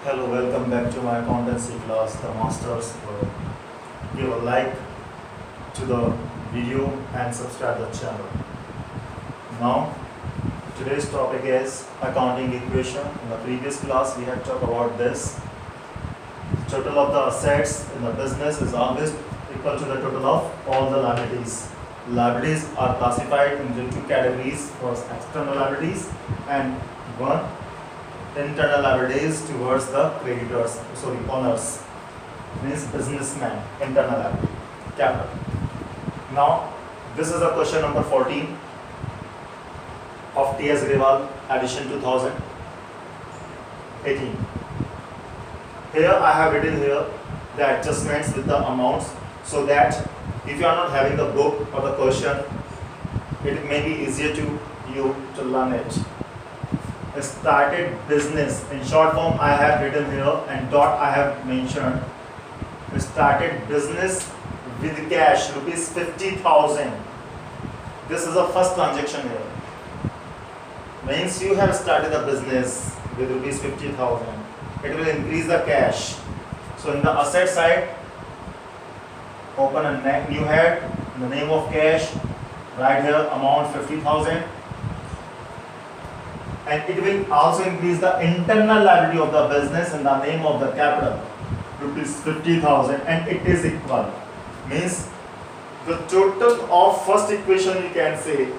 Hello, welcome back to my accountancy class, the masters. Give a like to the video and subscribe the channel. Now, today's topic is accounting equation. In the previous class, we had talked about this. Total of the assets in the business is always equal to the total of all the liabilities. Liabilities are classified into two categories: first, external liabilities, and one, internal liabilities towards the creditors, owners, means businessman, internal liability, capital. Now, this is a question number 14 of T.S. Grewal, edition 2018. Here I have written here the adjustments with the amounts, so that if you are not having the book or the question, it may be easier to you to learn it. Started business, in short form I have written here, and dot I have mentioned. Started business with cash rupees 50,000. This is the first transaction here. Means you have started a business with rupees 50,000. It will increase the cash. So in the asset side, open a new head, in the name of cash, write here amount 50,000. And it will also increase the internal liability of the business in the name of the capital, rupees 50,000, and it is equal. Means the total of first equation, you can say,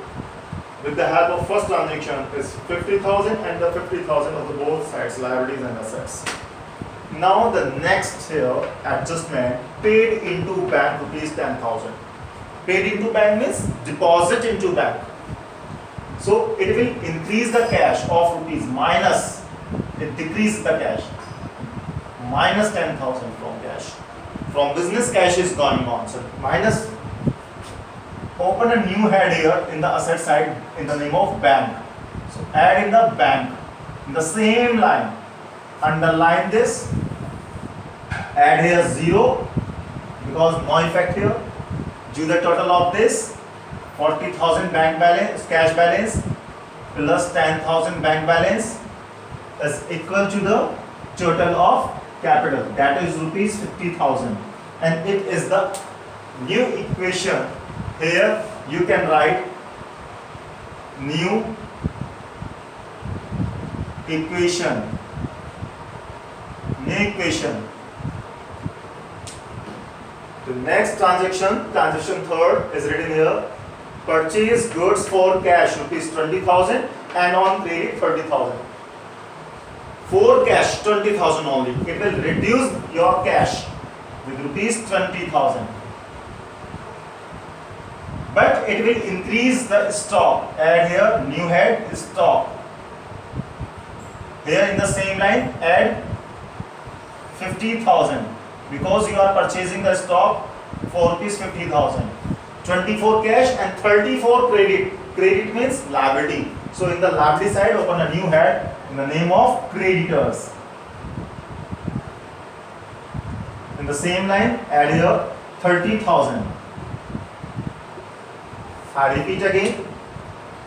with the help of first transaction, is 50,000 and the 50,000 of the both sides, liabilities and assets. Now the next here, adjustment, paid into bank rupees 10,000. Paid into bank means deposit into bank. So it will increase the cash of rupees minus, it decreases the cash, minus 10,000 from cash. From business, cash is going on. So minus, open a new head here in the asset side in the name of bank. So add in the bank, in the same line, underline this, add here 0, because no effect here. Do the total of this, 40,000 bank balance, cash balance, plus 10,000 bank balance is equal to the total of capital, that is rupees 50,000, and it is the new equation. Here you can write new equation. The next transaction, transaction third, is written here. Purchase goods for cash rupees 20,000 and on credit 30,000. For cash 20,000 only. It will reduce your cash with rupees 20,000. But it will increase the stock. Add here new head stock. Here in the same line add 50,000, because you are purchasing the stock for rupees 50,000. 24 cash and 34 credit. Credit means liability. So in the liability side, open a new head in the name of creditors. In the same line, add here 30,000. I repeat again.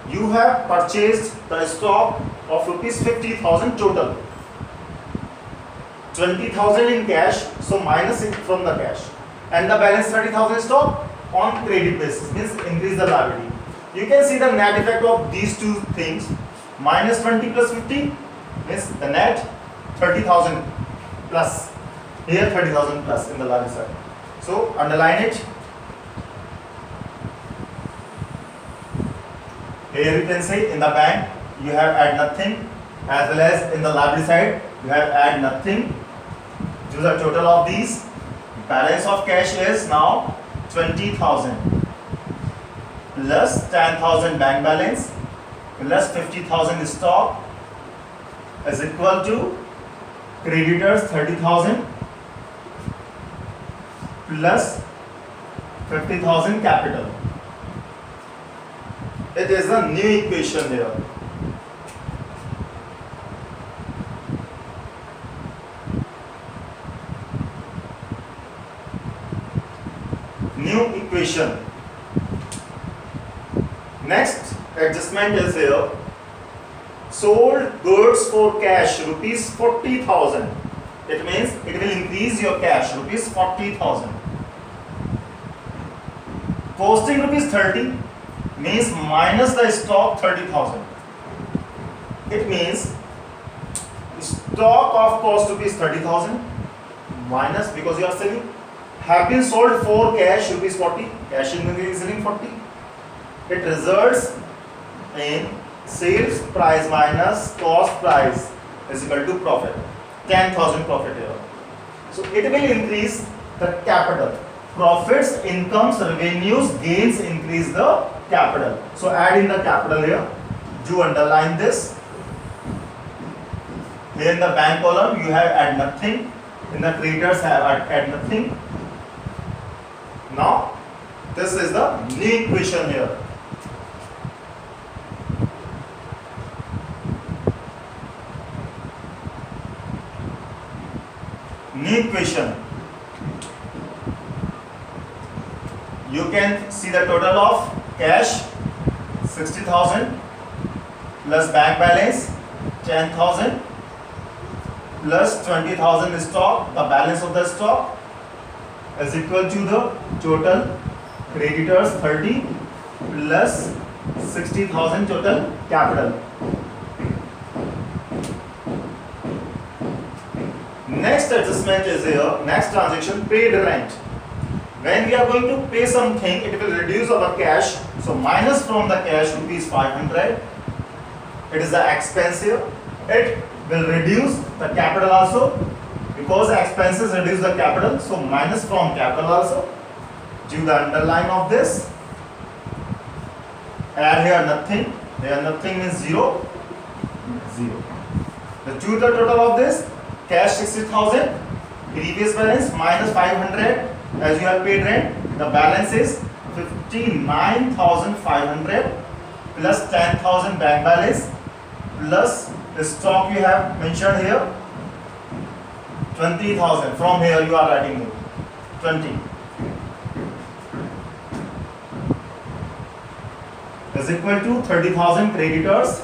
You have purchased the stock of rupees 50,000 total. 20,000 in cash, so minus it from the cash. And the balance 30,000 stock on credit basis, means increase the liability. You can see the net effect of these two things. Minus 20 plus 50 means the net 30,000 plus. Here 30,000 plus in the liability side. So underline it. Here you can say in the bank you have add nothing, as well as in the liability side you have add nothing. Do the total of these. Balance of cash is now 20,000 plus 10,000 bank balance plus 50,000 stock is equal to creditors 30,000 plus 50,000 capital. It is a new equation here. New equation. Next adjustment is here. Sold goods for cash rupees 40,000. It means it will increase your cash rupees 40,000. Costing rupees 30 means minus the stock 30,000. It means stock of cost rupees 30,000 minus, because you are selling, have been sold for cash rupees 40. Cash is selling 40. It results in sales price minus cost price is equal to profit. 10,000 profit here. So it will increase the capital. Profits, incomes, revenues, gains increase the capital. So add in the capital here. Do underline this. Here in the bank column you have add nothing. In the creditors have add nothing. Now this is the new equation here. New equation. You can see the total of cash 60,000 plus bank balance 10,000 plus 20,000 stock. The balance of the stock is equal to the total creditors 30 plus 60,000 total capital. Next adjustment is here. Next transaction, paid rent. When we are going to pay something, it will reduce our cash. So minus from the cash rupees 500. It is the expense here. It will reduce the capital also, because expenses reduce the capital. So minus from capital also. Do the underline of this. Add here nothing. Here nothing means 0. 0. The total of this, cash 60,000, previous balance minus 500. As you have paid rent, the balance is 59,500 plus 10,000 bank balance plus the stock you have mentioned here 20,000. From here you are writing it 20 is equal to 30,000 creditors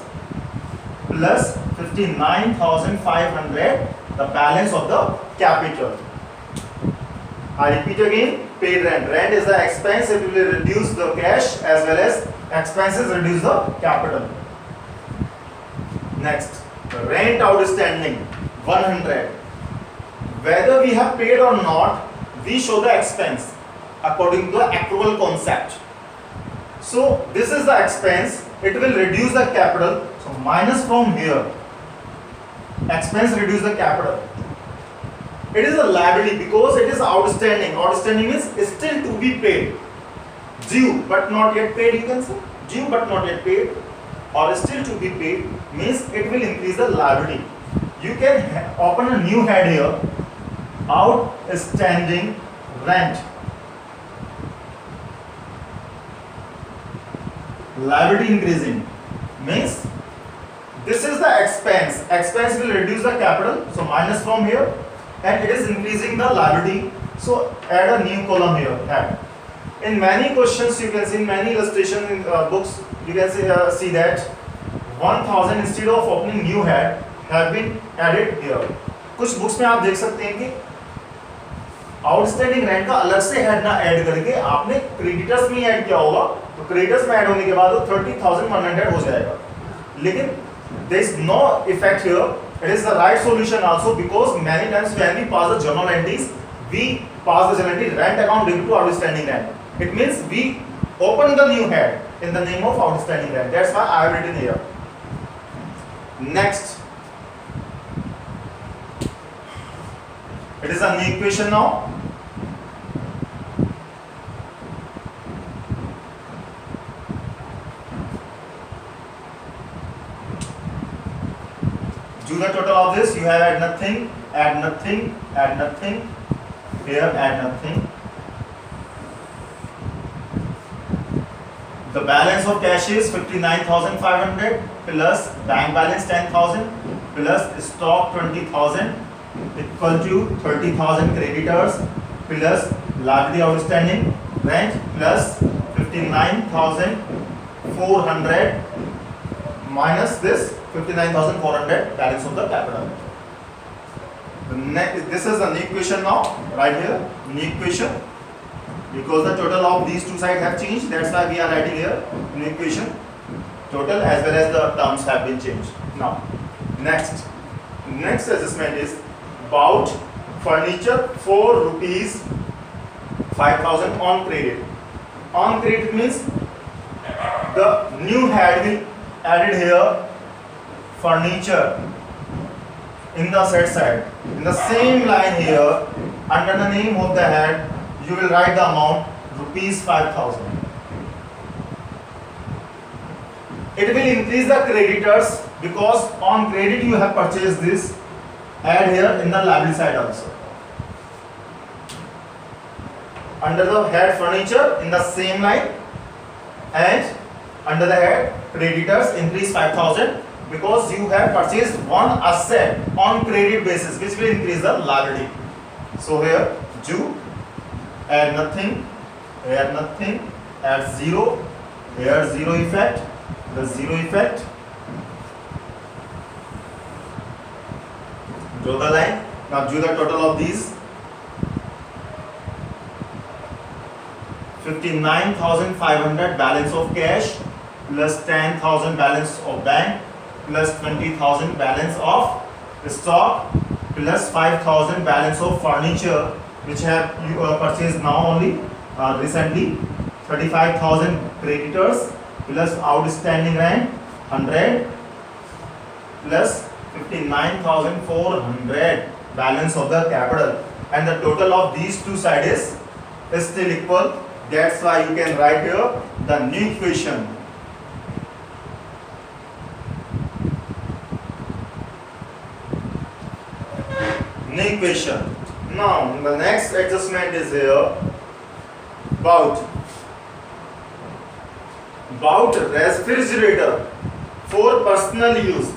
plus 59,500 the balance of the capital. I repeat again, paid rent. Rent is the expense, it will reduce the cash as well as expenses reduce the capital. Next, rent outstanding 100. Whether we have paid or not, we show the expense according to the accrual concept. So this is the expense, it will reduce the capital. So minus from here, expense reduce the capital. It is a liability because it is outstanding. Outstanding means still to be paid. Due but not yet paid, you can say. Due but not yet paid or still to be paid means it will increase the liability. You can open a new head here. Outstanding rent. Liability increasing means this is the expense. Expense will reduce the capital. So minus from here. And it is increasing the liability. So add a new column here. Add. In many questions you can see, in many illustration in books you can see that 1,000 instead of opening new head have been added here. कुछ books में आप देख सकते हैं कि outstanding rent का अलग से हेड ना ऐड करके आपने क्रेडिटर्स में ऐड किया होगा, तो क्रेडिटर्स में ऐड होने के बाद वो 30,100 हो जाएगा. लेकिन there is no effect here. It is the right solution also, because many times when we pass the journal entries, we pass the journal entry rent account debit to outstanding rent. It means we open the new head in the name of outstanding rent. That's why I have written here. Next, it is a new equation now. Do the total of this. You have add nothing, add nothing, add nothing. Here add nothing. The balance of cash is 59,500 plus bank balance 10,000 plus stock 20,000 equal to 30,000 creditors plus liability outstanding rent plus 59,400 minus this 59,400 balance of the capital. This is the new equation now, right here, new equation. Because the total of these two sides have changed, that's why we are writing here new equation. Total as well as the terms have been changed. Now, next adjustment is bought furniture for rupees 5,000 on credit. On credit means the new head will added here furniture in the set side. In the same line here, under the name of the head, you will write the amount rupees 5,000. It will increase the creditors because on credit you have purchased this. Add here in the liability side also. Under the head furniture in the same line, and under the head creditors increase 5,000 because you have purchased one asset on credit basis, which will increase the liability. So here do add nothing, here nothing, add 0, here 0 effect, the 0 effect. Draw the line. Now do the total of these. 59,500 balance of cash plus 10,000 balance of bank plus 20,000 balance of stock plus 5,000 balance of furniture which have you purchased now only recently. 35,000 creditors plus outstanding rent 100 plus 59,400 balance of the capital, and the total of these two sides is still equal. That's why you can write here the new equation. New equation. Now the next adjustment is here bought refrigerator for personal use.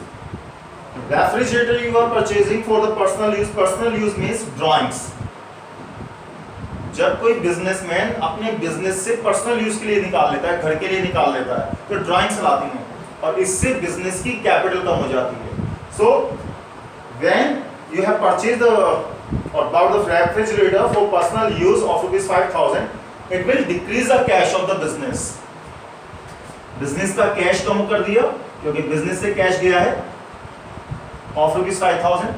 Refrigerator you are purchasing for the personal use. Personal use means drawings. जब कोई businessman अपने business से personal use के लिए निकाल लेता है, घर के लिए निकाल लेता है, तो ड्राइंग्स लाती हैं और इससे बिजनेस की कैपिटल कम हो जाती है. So when you have purchased the or bought the refrigerator for personal use of ₹5,000, it will decrease the cash of the business. Business का कैश कम कर दिया क्योंकि बिजनेस से कैश गया है of ₹5,000.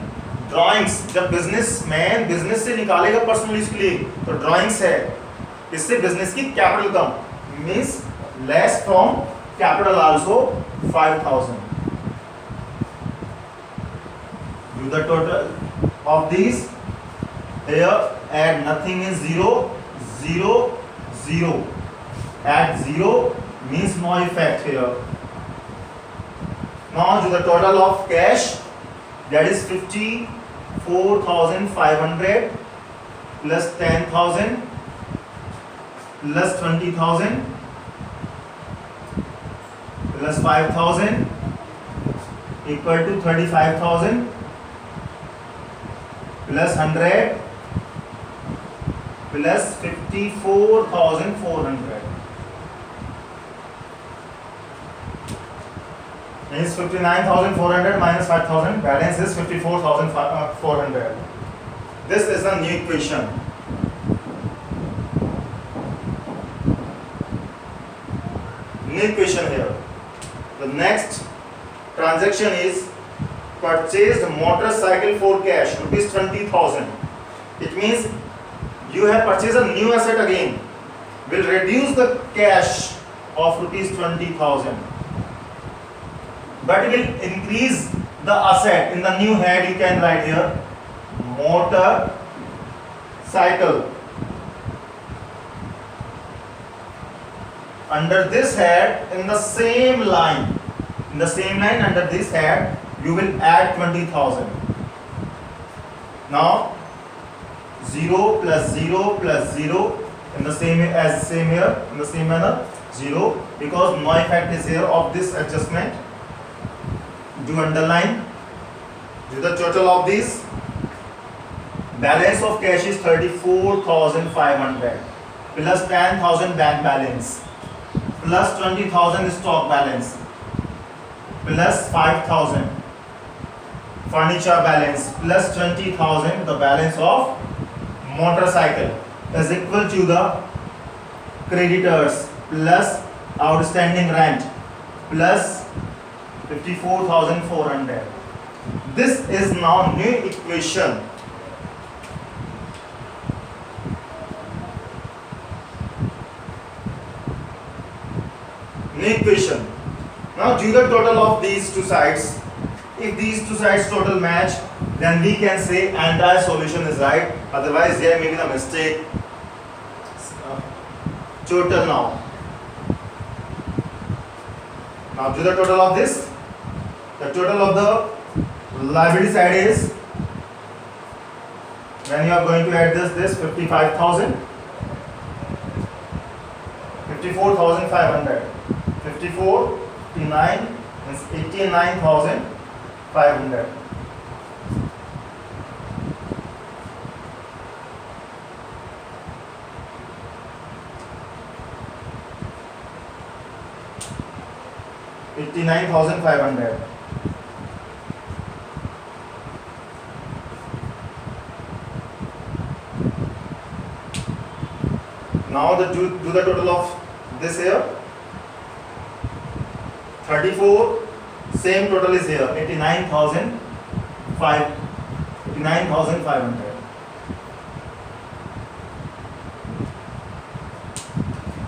ड्राइंग्स जब बिजनेसमैन बिजनेस से निकालेगा पर्सनल यूज के लिए तो ड्राइंग्स है, इससे बिजनेस की capital come, means less from capital also 5,000. Do the total of these. Here add nothing is 0, 0, 0. Add 0 means no effect here. Now do the total of cash, that is 54,500 plus 10,000 plus 20,000 plus 5,000 equal to 35,000 plus 100 plus 54,400. Means 59,400 minus 5,000, balance is 54,400. This is the new equation. New equation here. The next transaction is purchased motorcycle for cash, ₹20,000. It means you have purchased a new asset again, will reduce the cash of ₹20,000. But will increase the asset. In the new head you can write here motorcycle. Under this head, in the same line under this head you will add 20,000. Now 0 plus 0 plus 0 in the same here in the same manner 0, because no effect is here of this adjustment. Do underline. Do the total of these. Balance of cash is 34,500 plus 10,000 bank balance plus 20,000 stock balance plus 5,000. furniture balance plus 20,000, the balance of motorcycle, is equal to the creditors plus outstanding rent plus 54,400. This is now new equation. New equation. Now do the total of these two sides. If these two sides total match, then we can say entire solution is right. Otherwise there may be a mistake. Total now. Now do the total of this. The total of the liability side is, when you are going to add this 55,000, 54,500, 54, 59 means 89,500. $89,500. Now do the total of this here. 34, same total is here, 89,500.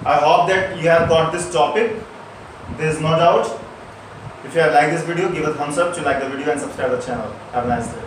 I hope that you have got this topic. There is no doubt. If you have liked this video, give a thumbs up to like the video and subscribe the channel. Have a nice day.